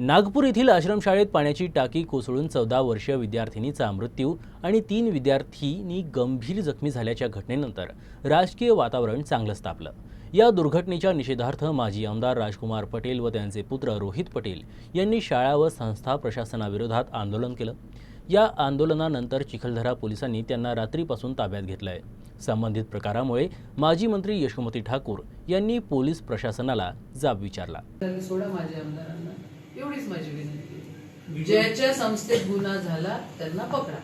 नागपूर येथील आश्रमशाळेत पाण्याची टाकी कोसळून 14 वर्षीय विद्यार्थिनीचा मृत्यू आणि 3 विद्यार्थ्यांनी गंभीर जखमी झाल्याच्या घटनेनंतर राजकीय वातावरण चांगलंच तापलं। या दुर्घटनेच्या निषेधार्थ माजी आमदार राजकुमार पटेल व त्यांचे पुत्र रोहित पटेल यांनी शाळा व संस्था प्रशासनाविरोधात आंदोलन केलं। या आंदोलनानंतर चिखलदरा पोलिसांनी त्यांना रात्रीपासून ताब्यात घेतलंय। संबंधित प्रकारामुळे माजी मंत्री यशोमती ठाकूर यांनी पोलीस प्रशासनाला जाब विचारला। सोडा माझ्या आमदारांना, एवढीच माझी विनंती। ज्याच्या संस्थेत गुन्हा झाला त्यांना पकडा,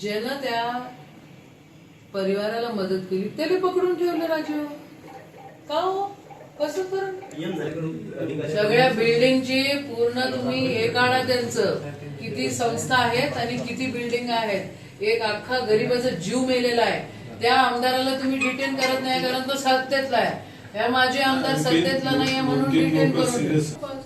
ज्यानं त्या परिवाराला मदत केली त्याला पकडून ठेवलं। राजू का हो कसं करून सगळ्या बिल्डिंगची पूर्ण तुम्ही हे काढा, त्यांचं किती संस्था आहेत आणि किती बिल्डिंग आहेत। एक अख्खा गरीबाचा जीव मेलेला आहे, त्या आमदाराला तुम्ही डिटेन करत नाही, कारण तो सत्तेतला आहे। या माझे आमदार सत्तेतला नाहीये म्हणून डिटेन करून।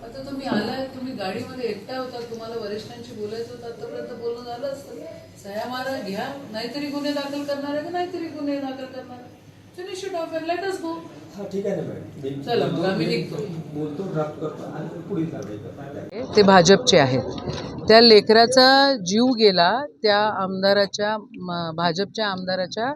आता तुम्ही आलाय, तुम्ही गाडीमध्ये एकटा होता, तुम्हाला वरिष्ठांशी बोलायचं होतं, आतापर्यंत बोलणं झालं असतं। सह्या मारा घ्या, नाहीतरी गुन्हे दाखल करणार आहे, नाहीतरी गुन्हे दाखल करणार आहे। Finish it off, let us go. हां ठीक आहे ना मॅडम, चला मग आम्ही निघतो। बोलतो, ड्राफ्ट करतो आणि पुढील कारवाई करतो। ते भाजपचे आहेत, त्या लेकराचा जीव गेला त्या आमदाराच्या, भाजपच्या आमदाराच्या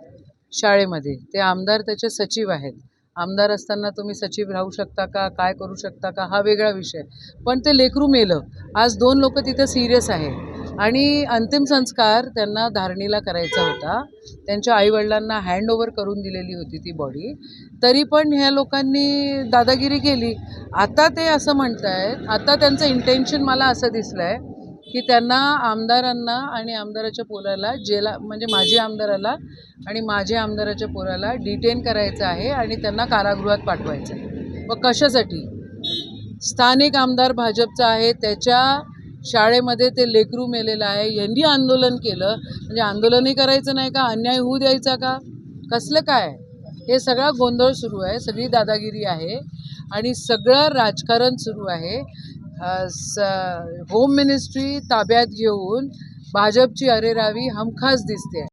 शाळेमध्ये। ते आमदार त्याचे सचिव आहेत। आमदार असताना तुम्ही सचिव राहू शकता का, काय करू शकता का, हा वेगळा विषय। पण ते लेकरू मेलं। आज 2 लोक तिथे सिरियस आहे आणि अंतिम संस्कार त्यांना धारणीला करायचा होता। त्यांच्या आईवडिलांना हँडओव्हर करून दिलेली होती ती बॉडी, तरी पण ह्या लोकांनी दादागिरी केली। आता ते असं म्हणतायत, आता त्यांचं इंटेन्शन मला असं दिसलंय की त्यांना आमदारांना आणि आमदाराच्या पोराला जेला, म्हणजे माजी आमदाराला आणि माझ्या आमदाराच्या पोराला डिटेन करायचं आहे आणि त्यांना कारागृहात पाठवायचं आहे। व कशासाठी? स्थानिक आमदार भाजपचा आहे, त्याच्या शाळेमध्ये ते लेकरू मेलेलं आहे, यांनी आंदोलन केलं, म्हणजे आंदोलनही करायचं नाही का, अन्याय होऊ द्यायचा का, कसलं काय? हे सगळा गोंधळ सुरू आहे, सगळी दादागिरी आहे आणि सगळं राजकारण सुरू आहे। होम मिनिस्ट्री ताब्यात घेऊन भाजपची अरेरावी हमखास दिसते।